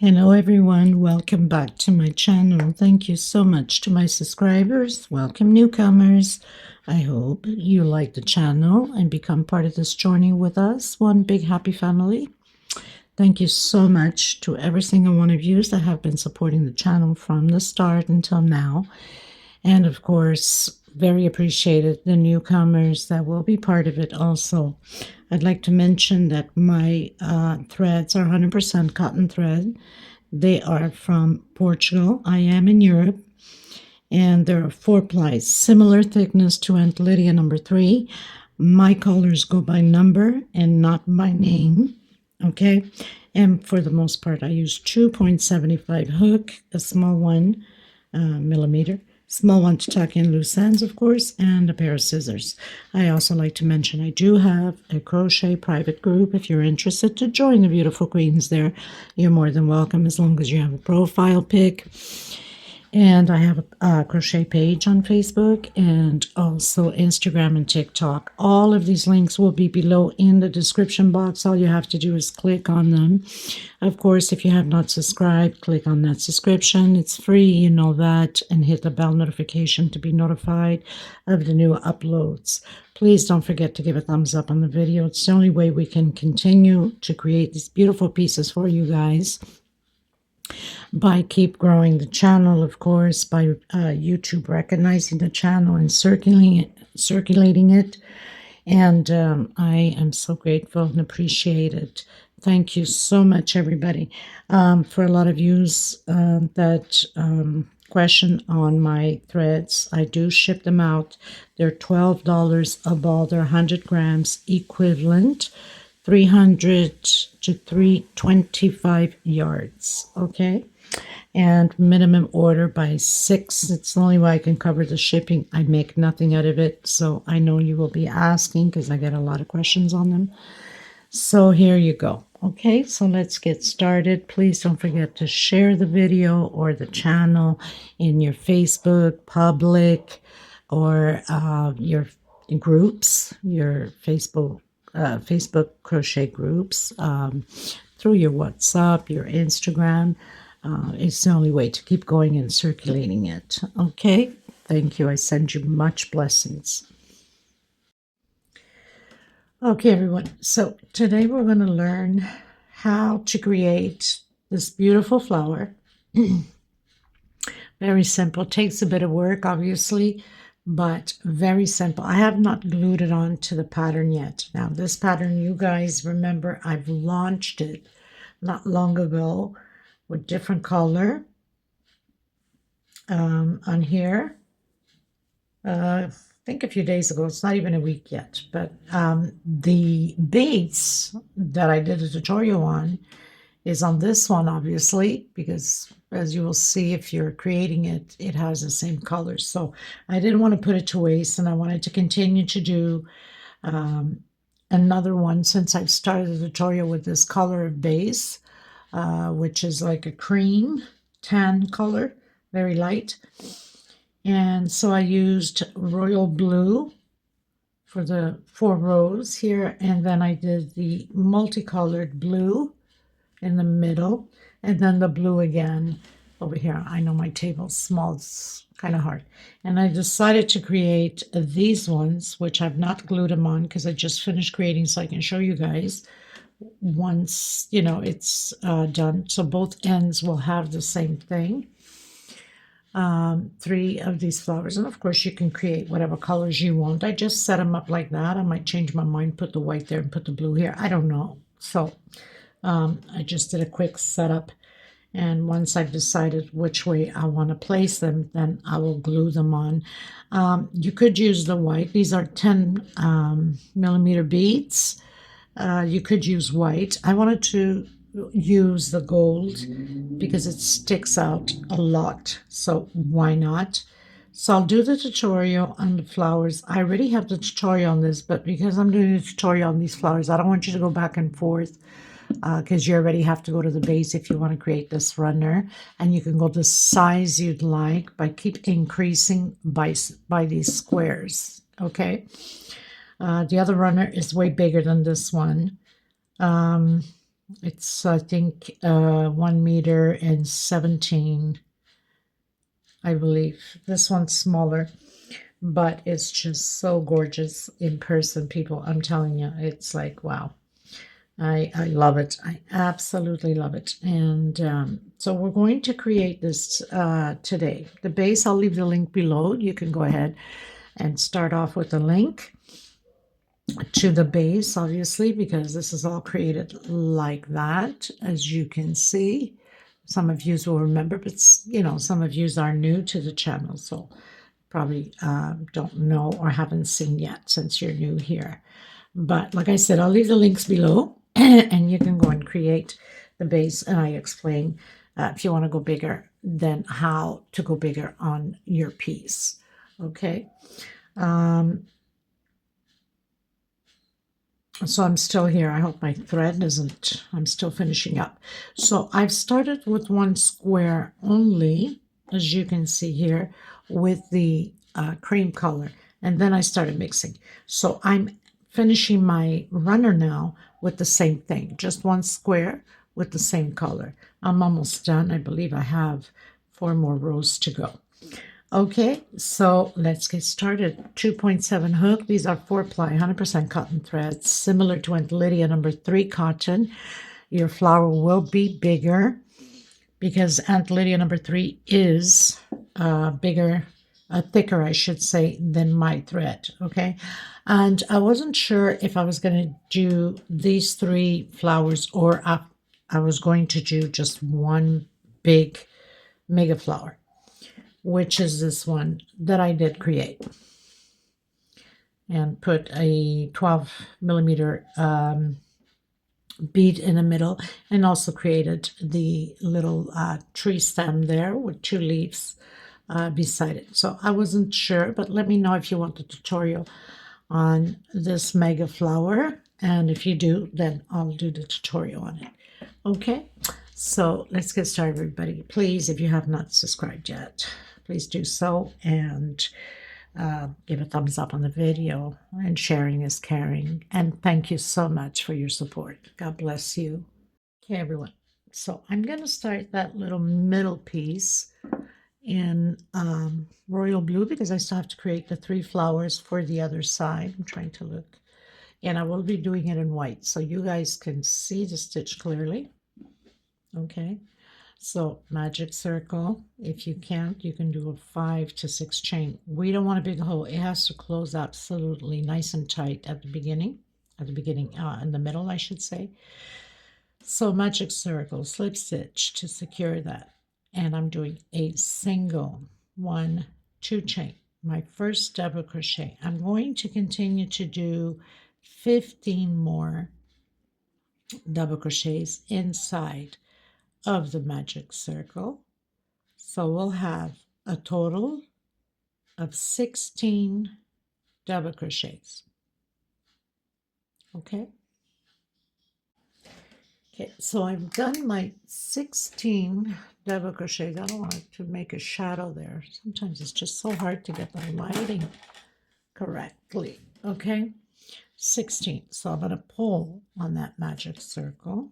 Hello everyone, welcome back to my channel. Thank you so much to my subscribers. Welcome newcomers. I hope you like the channel and become part of this journey with us. One big happy family. Thank you so much to every single one of you that have been supporting the channel from the start until now. And of course, very appreciated the newcomers that will be part of it also. I'd like to mention that my threads are 100% cotton thread. They are from Portugal. I am in Europe. And there are 4 plies, similar thickness to Aunt Lydia number 3. My colors go by number and not by name. Okay. And for the most part, I use 2.75 hook, a small one, millimeter. Small one to tuck in loose ends, of course, and a pair of scissors. I also like to mention I do have a crochet private group. If you're interested to join the beautiful queens there, you're more than welcome as long as you have a profile pic. And I have a crochet page on Facebook and also Instagram and TikTok. All of these links will be below in the description box. All you have to do is click on them. Of course, if you have not subscribed, click on that subscription. It's free, you know that, and hit the bell notification to be notified of the new uploads. Please don't forget to give a thumbs up on the video. It's the only way we can continue to create these beautiful pieces for you guys. By keep growing the channel, of course, by YouTube recognizing the channel and circulating it. And I am so grateful and appreciate it. Thank you so much, everybody. For a lot of yous that question on my threads, I do ship them out. They're $12 a ball. They're 100 grams equivalent. 300 to 325 yards, okay? And minimum order by 6. It's the only way I can cover the shipping. I make nothing out of it, so I know you will be asking because I get a lot of questions on them. So here you go. Okay, so let's get started. Please don't forget to share the video or the channel in your Facebook public or your groups, your Facebook crochet groups, through your WhatsApp, your Instagram. It's the only way to keep going and circulating it. Okay, thank you. I send you much blessings. Okay, everyone. So today we're going to learn how to create this beautiful flower. Very simple. Takes a bit of work, obviously, but very simple. I have not glued it on to the pattern yet. Now, this pattern, you guys remember, I've launched it not long ago with different color on here. I think a few days ago. It's not even a week yet, but the beads that I did a tutorial on is on this one, obviously, because as you will see, if you're creating it, it has the same colors. So I didn't want to put it to waste, and I wanted to continue to do another one since I've started the tutorial with this color of base, which is like a cream tan color, very light. And so I used royal blue for the 4 rows here, and then I did the multicolored blue in the middle, and then the blue again over here. I know my table's small, it's kind of hard. And I decided to create these ones, which I've not glued them on because I just finished creating so I can show you guys once, you know, it's done. So both ends will have the same thing. 3 of these flowers, and of course you can create whatever colors you want. I just set them up like that. I might change my mind, put the white there and put the blue here. I don't know. So I just did a quick setup, and once I've decided which way I want to place them, then I will glue them on. You could use the white. These are 10 millimeter beads. You could use white. I wanted to use the gold because it sticks out a lot, so why not? So I'll do the tutorial on the flowers. I already have the tutorial on this, but because I'm doing a tutorial on these flowers, I don't want you to go back and forth because you already have to go to the base if you want to create this runner, and you can go the size you'd like by keep increasing by these squares. Okay, the other runner is way bigger than this one. It's, I think, 1 meter and 17, I believe. This one's smaller, but it's just so gorgeous in person, people. I'm telling you, it's like, wow. I love it. I absolutely love it. And so we're going to create this today. The base, I'll leave the link below. You can go ahead and start off with a link to the base, obviously, because this is all created like that, as you can see. Some of you will remember, but some of you are new to the channel, so probably don't know or haven't seen yet since you're new here. But like I said, I'll leave the links below and you can go and create the base. And I explain if you want to go bigger, then how to go bigger on your piece. Okay. So I'm still here. I hope my thread isn't, I'm still finishing up. So I've started with one square only, as you can see here, with the cream color. And then I started mixing. So I'm finishing my runner now with the same thing, just one square with the same color. I'm almost done. I believe I have 4 more rows to go. Okay, so let's get started. 2.7 hook. These are 4-ply, 100% cotton threads, similar to Aunt Lydia number 3 cotton. Your flower will be bigger because Aunt Lydia number 3 is bigger, thicker, I should say, than my thread. Okay, and I wasn't sure if I was going to do these 3 flowers or I was going to do just one big mega flower, which is this one that I did create and put a 12 millimeter bead in the middle, and also created the little tree stem there with 2 leaves beside it. So I wasn't sure, but let me know if you want a tutorial on this mega flower, and if you do, then I'll do the tutorial on it. Okay, so let's get started, everybody. Please, if you have not subscribed yet, please do so, and give a thumbs up on the video, and sharing is caring. And thank you so much for your support. God bless you. Okay, everyone. So I'm going to start that little middle piece in royal blue because I still have to create the 3 flowers for the other side. I'm trying to look. And I will be doing it in white so you guys can see the stitch clearly. Okay. So magic circle, if you can't, you can do a 5 to 6 chain. We don't want a big hole. It has to close absolutely nice and tight at the beginning, in the middle, I should say. So magic circle, slip stitch to secure that. And I'm doing a single 1, 2 chain. My first double crochet. I'm going to continue to do 15 more double crochets inside of the magic circle. So we'll have a total of 16 double crochets. Okay. Okay, so I've done my 16 double crochets. I don't want to make a shadow there. Sometimes it's just so hard to get the lighting correctly. Okay, 16. So I'm going to pull on that magic circle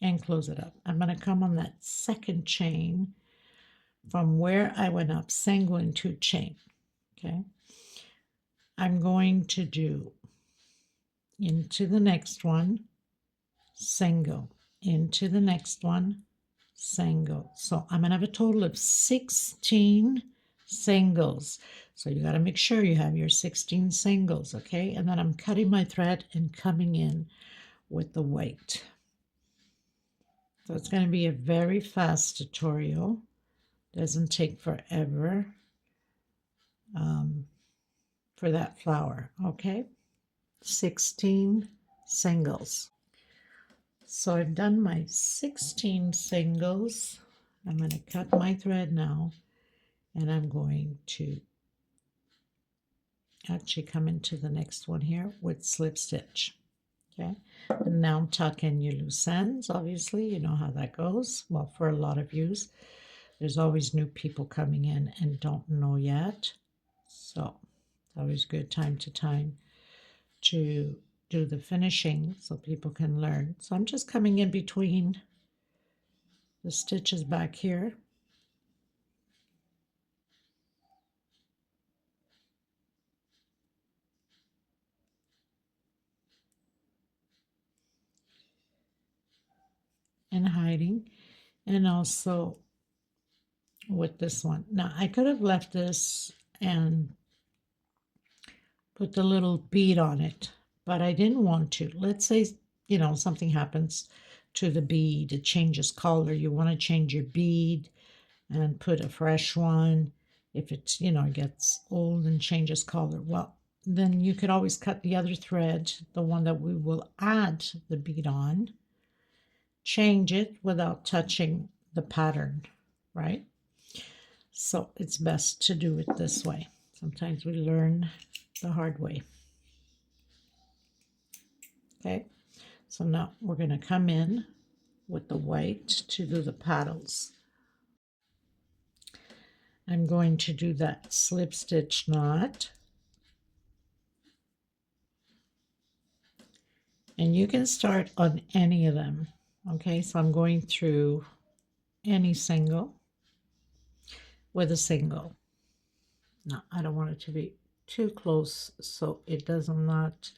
and close it up. I'm going to come on that second chain from where I went up, single and 2 chain. Okay, I'm going to do into the next one, single, into the next one, single. So I'm going to have a total of 16 singles. So you got to make sure you have your 16 singles, okay? And then I'm cutting my thread and coming in with the white. So it's going to be a very fast tutorial. Doesn't take forever for that flower, okay? 16 singles. So I've done my 16 singles. I'm going to cut my thread now, and I'm going to actually come into the next one here with slip stitch. Okay, and now tuck in your loose ends. Obviously, you know how that goes. Well, for a lot of yous, there's always new people coming in and don't know yet. So it's always good time to time to do the finishing so people can learn. So I'm just coming in between the stitches back here. And hiding, and also with this one. Now I could have left this and put the little bead on it, but I didn't want to. Let's say, you know, something happens to the bead, it changes color, you want to change your bead and put a fresh one. If it's, you know, gets old and changes color, well, then you could always cut the other thread, the one that we will add the bead on, change it without touching the pattern, right? So it's best to do it this way. Sometimes we learn the hard way. Okay, so now we're going to come in with the white to do the paddles. I'm going to do that slip stitch knot. And you can start on any of them. Okay, so I'm going through any single with a single. Now, I don't want it to be too close so it does not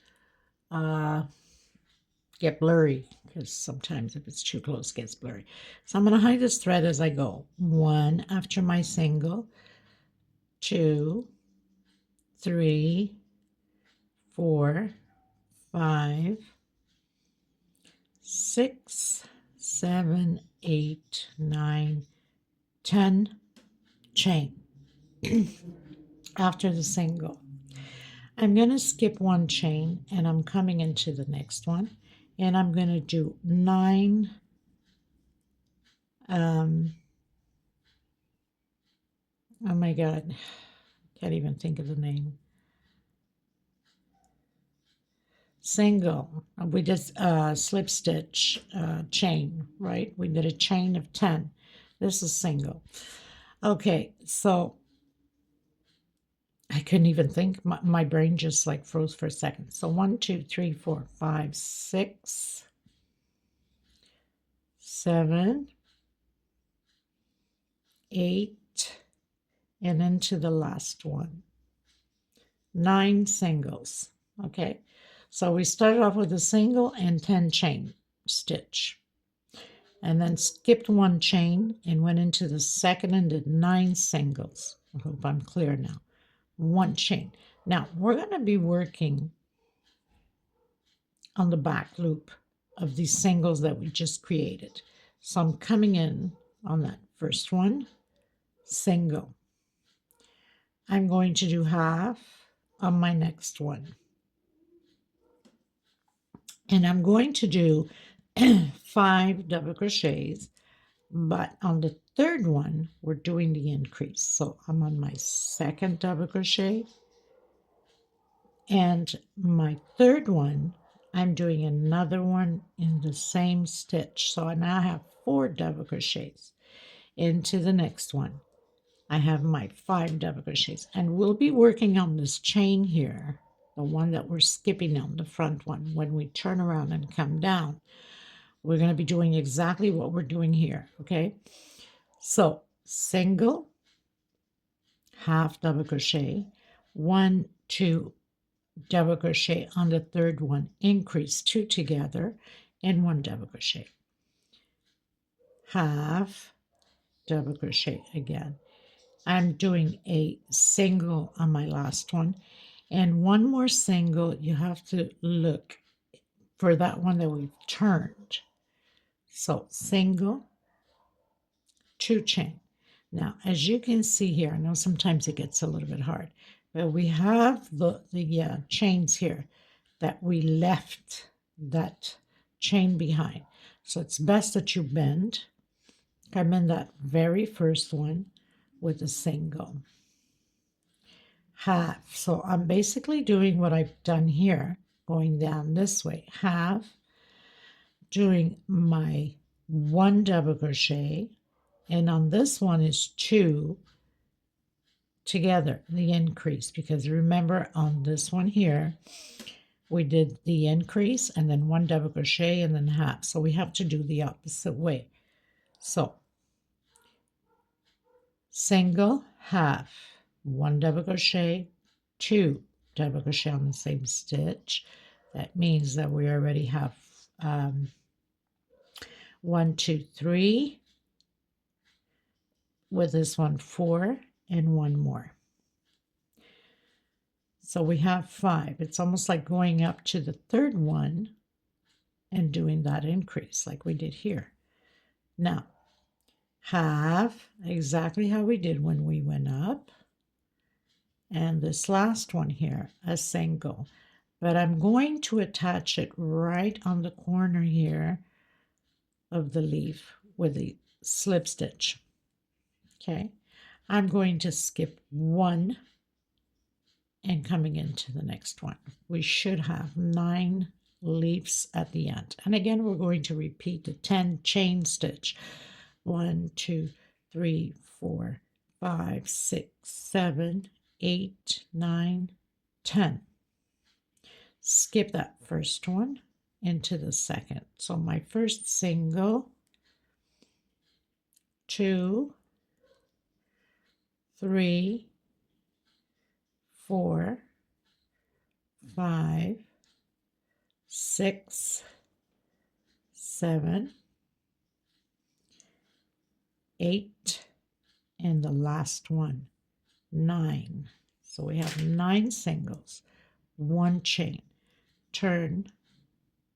get blurry, because sometimes if it's too close it gets blurry. So I'm going to hide this thread as I go. 1 after my single, 2, 3, 4, 5, 6, 7, 8, 9, 10 chain after the single. I'm going to skip 1 chain and I'm coming into the next one, and I'm going to do 9 oh my god, can't even think of the name. Single, we did slip stitch chain, right? We did a chain of 10. This is single. Okay, so I couldn't even think. My brain just like froze for a second. So 1, 2, 3, 4, 5, 6, 7, 8, and into the last one. 9 singles. Okay, so we started off with a single and 10 chain stitch, and then skipped 1 chain and went into the second and did 9 singles. I hope I'm clear now. 1 chain. Now we're going to be working on the back loop of these singles that we just created. So I'm coming in on that first one, single. I'm going to do half on my next one, and I'm going to do 5 double crochets, but on the third one we're doing the increase. So I'm on my second double crochet, and my third one I'm doing another one in the same stitch. So I now have 4 double crochets. Into the next one I have my 5 double crochets, and we'll be working on this chain here, the one that we're skipping on, the front one. When we turn around and come down, we're going to be doing exactly what we're doing here. Okay, so single, half double crochet, 1, 2 double crochet on the third one, increase 2 together, and 1 double crochet, half double crochet again. I'm doing a single on my last one, and 1 more single. You have to look for that one that we've turned. So single, 2 chain. Now, as you can see here, I know sometimes it gets a little bit hard, but we have the chains here that we left that chain behind. So it's best that you bend. I'm in that very first one with a single, half. So I'm basically doing what I've done here, going down this way, half, doing my 1 double crochet, and on this one is 2 together, the increase, because remember on this one here we did the increase and then 1 double crochet and then half. So we have to do the opposite way. So single, half, 1 double crochet, 2 double crochet on the same stitch. That means that we already have 1, 2, 3, with this one 4 and 1 more. So we have 5. It's almost like going up to the third one and doing that increase like we did here. Now, half, exactly how we did when we went up. And this last one here, a single. But I'm going to attach it right on the corner here of the leaf with the slip stitch. Okay, I'm going to skip 1 and coming into the next one. We should have 9 leaves at the end. And again, we're going to repeat the 10 chain stitch. 1, 2, 3, 4, 5, 6, 7, 8, 9, 10. Skip that first one into the second. So my first single, 2, 3, 4, 5, 6, 7, 8, and the last one, 9. So we have 9 singles, 1 chain. Turn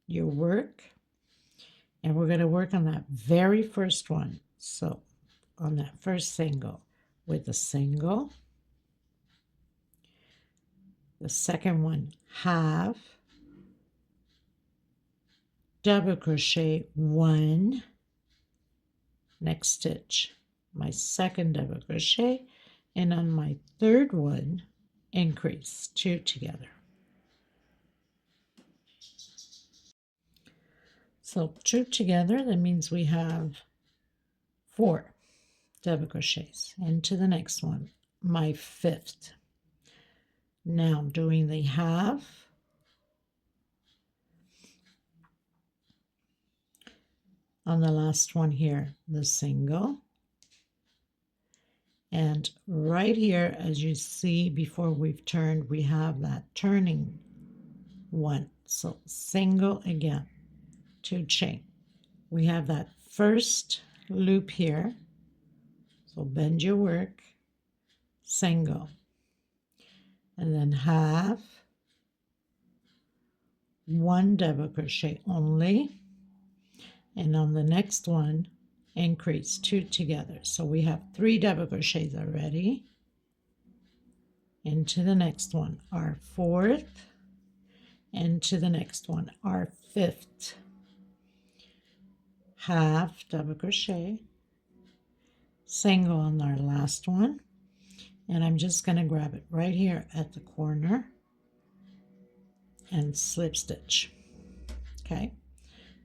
your work, and we're going to work on that very first one. So on that first single with a single, the second one half, double crochet 1, next stitch my second double crochet, and on my third one increase 2 together. So 2 together, that means we have 4 double crochets into the next one, my 5th. Now doing the half, on the last one here, the single, and right here, as you see before we've turned, we have that turning one. So single again, 2 chain. We have that first loop here, so bend your work, single, and then half, 1 double crochet only, and on the next one increase 2 together. So we have 3 double crochets already. Into the next one, our 4th, into the next one, our 5th, half double crochet, single on our last one, and I'm just going to grab it right here at the corner and slip stitch. Okay,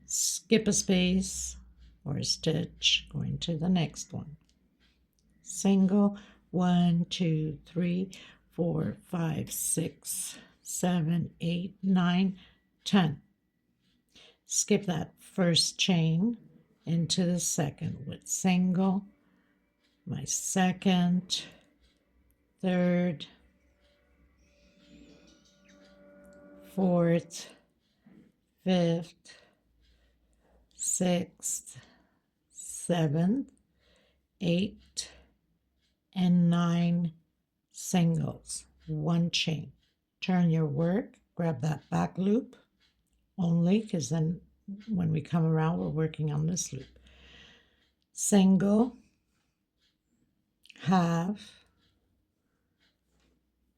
skip a space or a stitch, going to the next one, single, 1, 2, 3, 4, 5, 6, 7, 8, 9, 10. Skip that first chain into the second with single, my second, third, 4th, 5th, 6th, 7th, 8, and 9 singles, 1 chain. Turn your work, grab that back loop only, because then when we come around we're working on this loop. Single, half,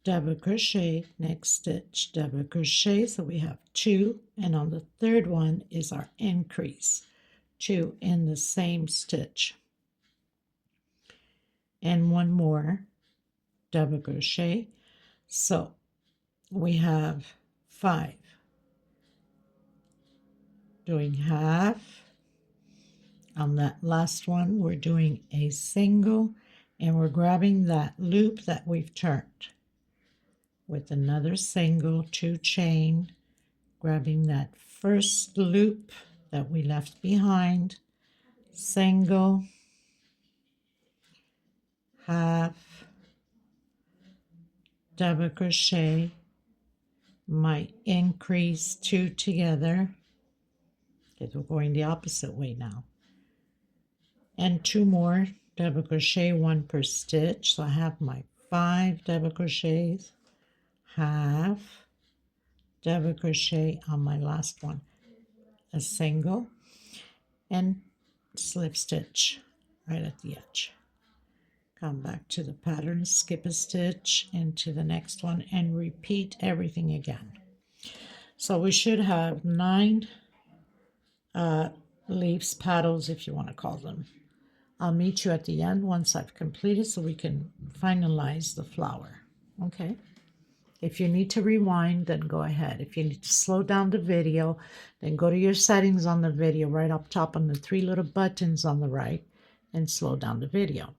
double crochet, next stitch double crochet, so we have 2, and on the third one is our increase, 2 in the same stitch, and 1 more double crochet. So we have 5. Doing half, on that last one we're doing a single, and we're grabbing that loop that we've turned with another single, 2 chain, grabbing that first loop that we left behind, single, half, double crochet, my increase 2 together, because we're going the opposite way now, and 2 more double crochet, 1 per stitch. So I have my 5 double crochets, half, double crochet on my last one, a single, and slip stitch right at the edge. Come back to the pattern, skip a stitch into the next one, and repeat everything again. So we should have 9 leaves, petals, if you want to call them. I'll meet you at the end once I've completed so we can finalize the flower. Okay? If you need to rewind, then go ahead. If you need to slow down the video, then go to your settings on the video right up top on the 3 little buttons on the right and slow down the video.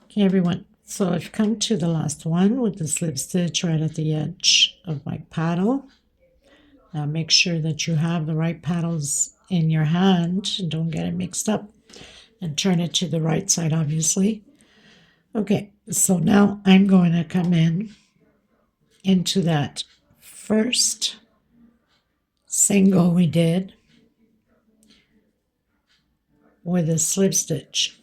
Okay, everyone. So I've come to the last one with the slip stitch right at the edge of my paddle. Now make sure that you have the right paddles in your hand and don't get it mixed up, and turn it to the right side, obviously. Okay, so now I'm going to come into that first single we did with a slip stitch,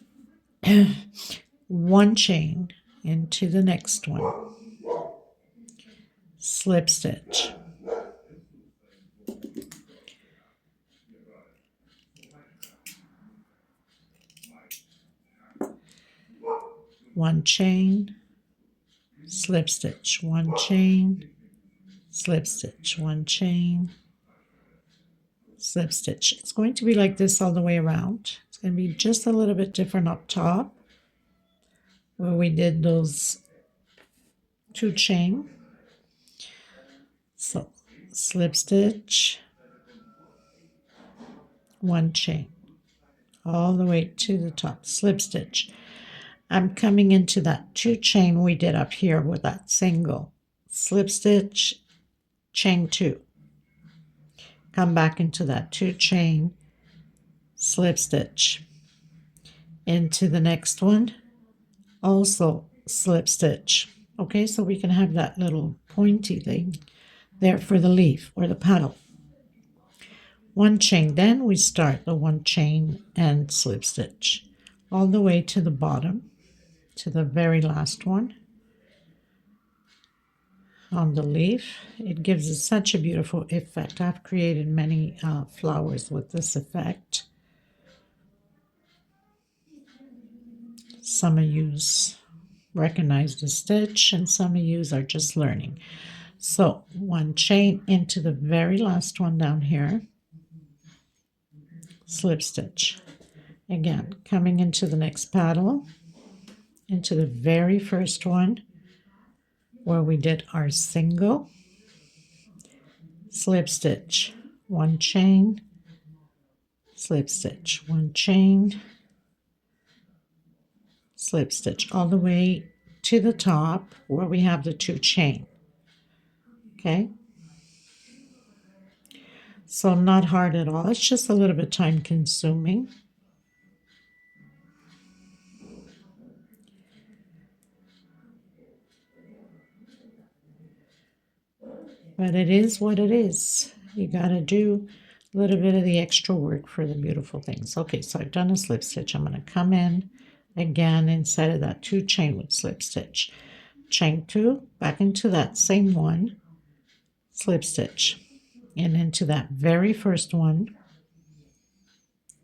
1 chain into the next one, slip stitch, one chain, slip stitch, 1 chain, slip stitch, 1 chain, slip stitch. It's going to be like this all the way around. It's going to be just a little bit different up top where we did those 2 chain. So slip stitch, 1 chain, all the way to the top, slip stitch. I'm coming into that 2 chain we did up here with that single, slip stitch, chain 2, come back into that 2 chain, slip stitch, into the next one, also slip stitch. Okay, so we can have that little pointy thing there for the leaf or the petal. 1 chain, then we start the 1 chain and slip stitch all the way to the bottom, to the very last one on the leaf. It gives it such a beautiful effect. I've created many flowers with this effect. Some of you recognize the stitch and some of you are just learning. So 1 chain into the very last one down here, slip stitch. Again, coming into the next paddle, into the very first one where we did our single, slip stitch, 1 chain, slip stitch, 1 chain, slip stitch, all the way to the top where we have the 2 chain. Okay, so not hard at all. It's just a little bit time consuming. But it is what it is. You got to do a little bit of the extra work for the beautiful things. Okay, so I've done a slip stitch. I'm going to come in again inside of that 2 chain with slip stitch. Chain 2, back into that same one, slip stitch. And into that very first one,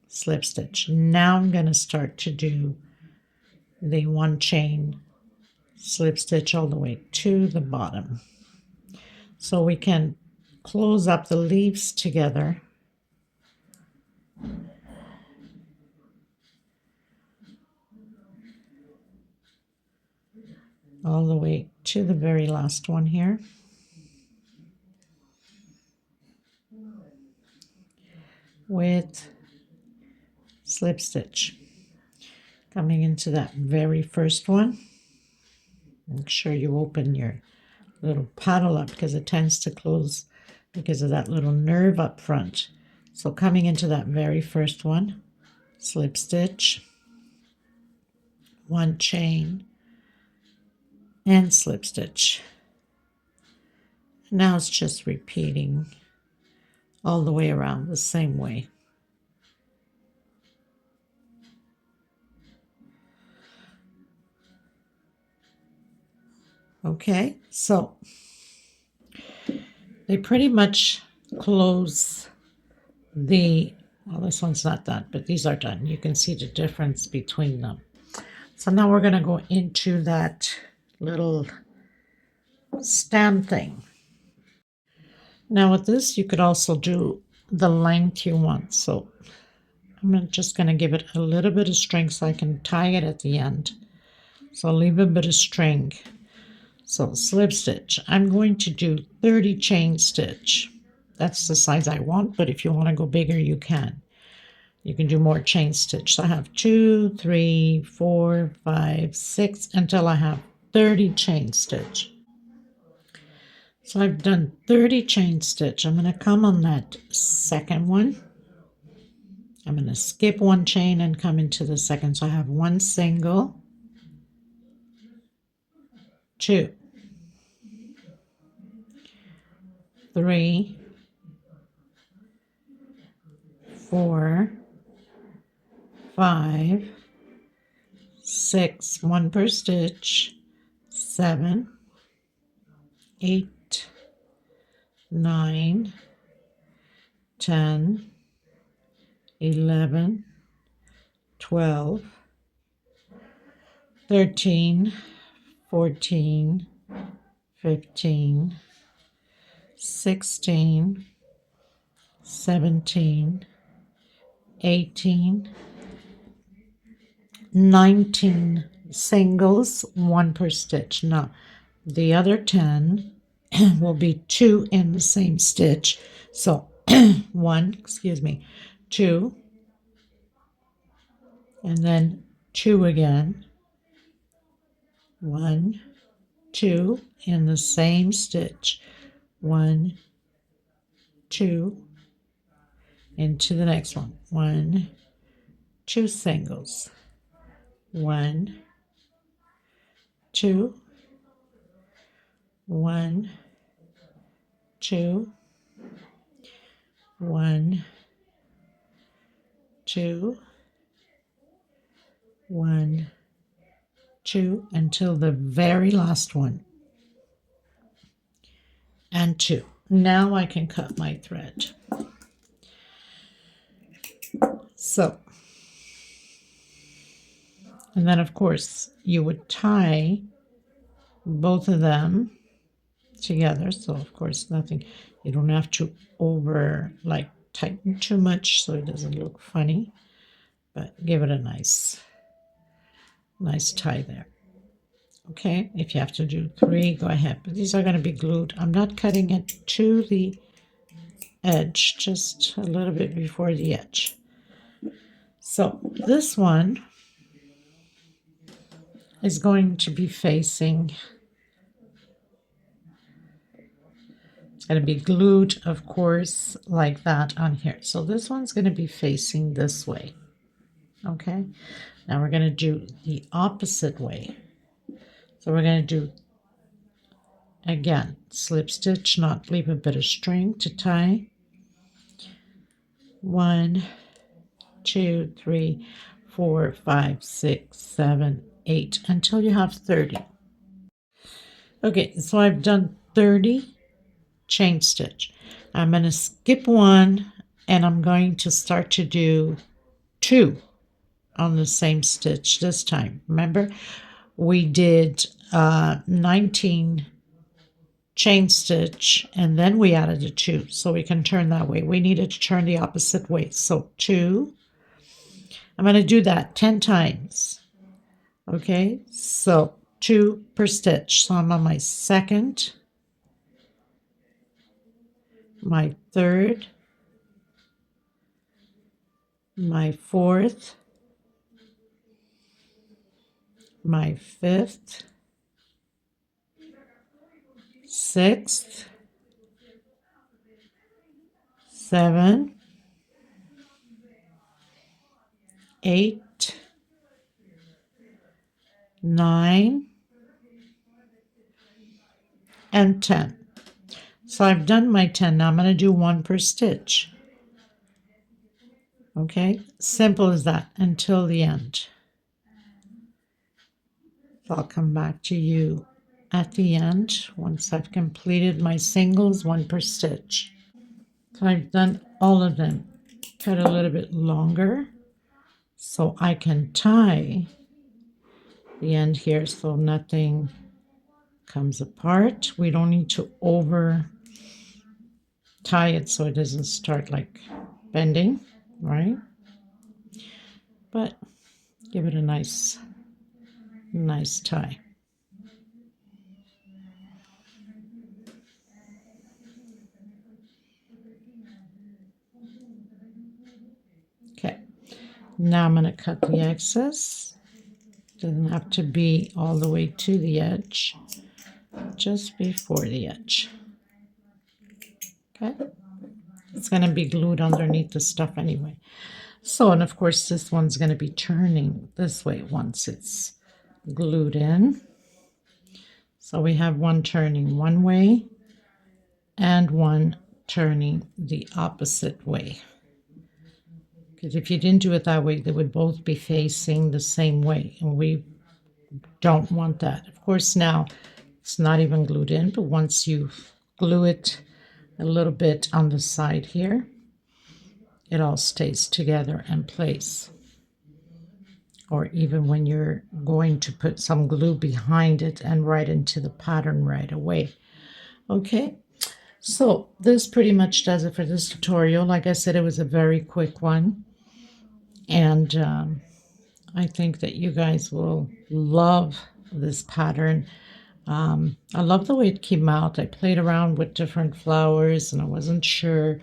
slip stitch. Now I'm going to start to do the 1 chain, slip stitch all the way to the bottom. So we can close up the leaves together. All the way to the very last one here. With slip stitch. Coming into that very first one. Make sure you open your little paddle up because it tends to close because of that little nerve up front. So coming into that very first one, slip stitch, 1 chain, and slip stitch. Now it's just repeating all the way around the same way. Okay, so they pretty much close the, well, this one's not done, but these are done. You can see the difference between them. So now we're going to go into that little stand thing. Now with this, you could also do the length you want. So I'm just going to give it a little bit of string so I can tie it at the end. So I'll leave a bit of string. So slip stitch, I'm going to do 30 chain stitch. That's the size I want, but if you want to go bigger, you can. You can do more chain stitch. So I have 2, 3, 4, 5, 6 until I have 30 chain stitch. So I've done 30 chain stitch. I'm going to come on that second one. I'm going to skip 1 chain and come into the second. So I have 1 single, 2, 3, 4, 5, 6, 1 per stitch, 7, 8, 9, 10, 11, 12, 13, 14, 15, 16, 17, 18, 19 singles, 1 per stitch. Now, the other 10 will be 2 in the same stitch. So 1, 2, and then 2 again. 1, 2 in the same stitch. 1, 2, into the next one. 1, 2 singles. 1, 2, 1, 2, 1, 2, 1, 2 until the very last one, and 2. Now I can cut my thread. So, and then of course you would tie both of them together. So of course nothing, you don't have to tighten too much so it doesn't look funny, but give it a nice tie there. Okay, if you have to do 3, go ahead, but these are going to be glued. I'm not cutting it to the edge, just a little bit before the edge. So this one is going to be facing, it's going to be glued, of course, like that on here. So this one's going to be facing this way. Okay, now we're going to do the opposite way. So we're going to do, again, slip stitch, not leave a bit of string to tie. 1, 2, 3, 4, 5, 6, 7, 8 until you have 30. Okay, so I've done 30 chain stitch. I'm going to skip 1 and I'm going to start to do 2 on the same stitch this time. Remember, we did 19 chain stitch and then we added a 2, so we can turn that way. We needed to turn the opposite way. So 2, I'm going to do that 10 times. Okay, so 2 per stitch. So I'm on my second, my third, my fourth, my fifth, sixth, 7, 8, 9, and 10. So I've done my 10. Now I'm going to do 1 per stitch. Okay, simple as that until the end. So I'll come back to you at the end once I've completed my singles, 1 per stitch. So I've done all of them. Cut a little bit longer so I can tie the end here so nothing comes apart. We don't need to over tie it so it doesn't start like bending, right? But give it a nice tie. Okay, now I'm going to cut the excess. Doesn't have to be all the way to the edge, just before the edge. Okay, it's going to be glued underneath the stuff anyway. So, and of course this one's going to be turning this way once it's glued in. So we have one turning one way and one turning the opposite way. Because if you didn't do it that way, they would both be facing the same way, and we don't want that. Of course, now it's not even glued in, but once you glue it a little bit on the side here, it all stays together in place. Or even when you're going to put some glue behind it and right into the pattern right away. Okay, so this pretty much does it for this tutorial. Like I said, it was a very quick one. And I think that you guys will love this pattern. I love the way it came out. I played around with different flowers and I wasn't sure.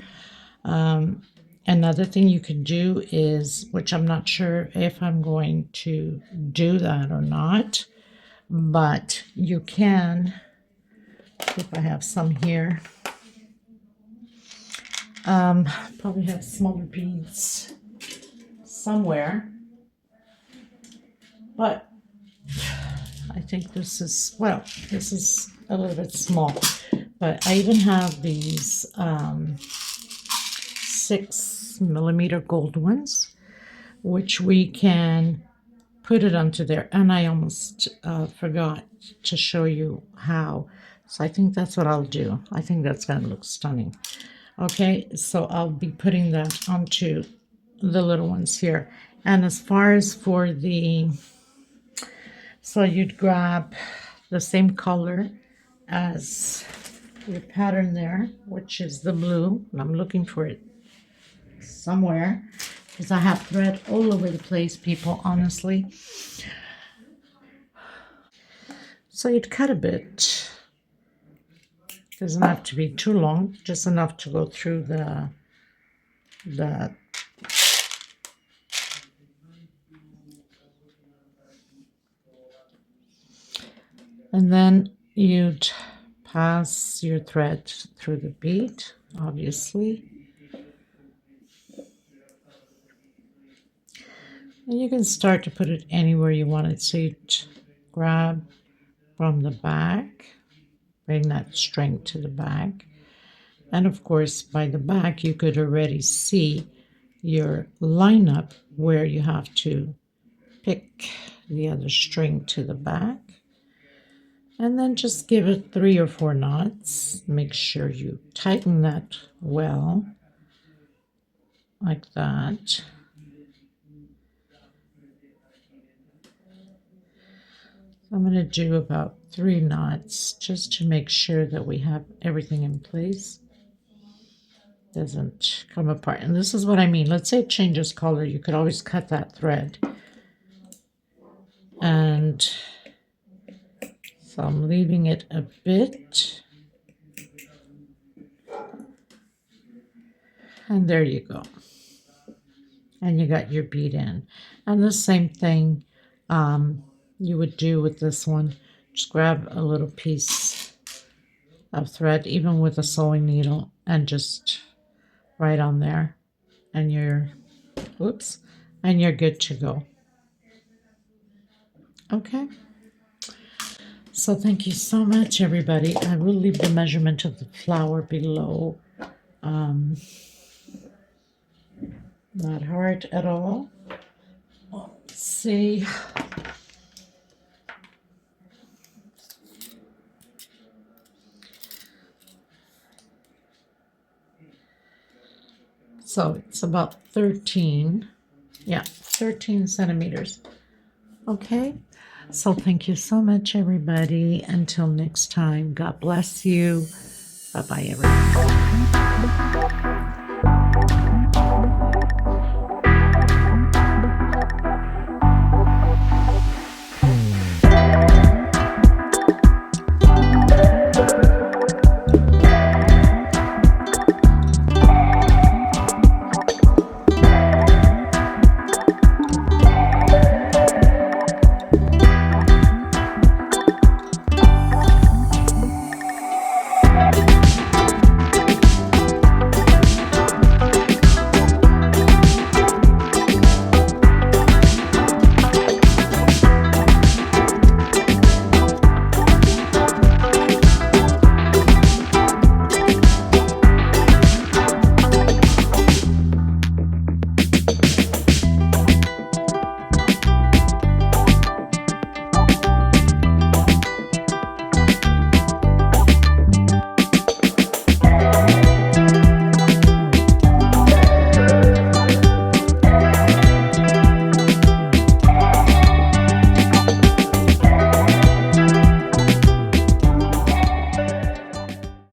Another thing you can do is, which I'm not sure if I'm going to do that or not, but you can, if I have some here, probably have smaller beads somewhere, but I think this is, well, this is a little bit small, but I even have these 6mm gold ones, which we can put it onto there. And I almost forgot to show you how. So I think that's what I'll do. I think that's going to look stunning. Okay, so I'll be putting that onto the little ones here. And as far as for the, so you'd grab the same color as your pattern there, which is the blue. And I'm looking for it somewhere because I have thread all over the place, people, honestly. So you'd cut a bit. Doesn't have to be too long, just enough to go through the and then you'd pass your thread through the bead, obviously. And you can start to put it anywhere you want it. So you'd grab from the back, bring that string to the back. And of course, by the back, you could already see your lineup where you have to pick the other string to the back. And then just give it 3 or 4 knots. Make sure you tighten that well, like that. I'm going to do about 3 knots just to make sure that we have everything in place. Doesn't come apart. And this is what I mean. Let's say it changes color. You could always cut that thread. And so I'm leaving it a bit. And there you go. And you got your bead in. And the same thing you would do with this one. Just grab a little piece of thread, even with a sewing needle, and just right on there, and you're good to go. Okay. So thank you so much, everybody. I will leave the measurement of the flower below. Not hard at all. Let's see. So it's about 13. Yeah, 13 centimeters. Okay. So thank you so much, everybody. Until next time, God bless you. Bye-bye, everyone.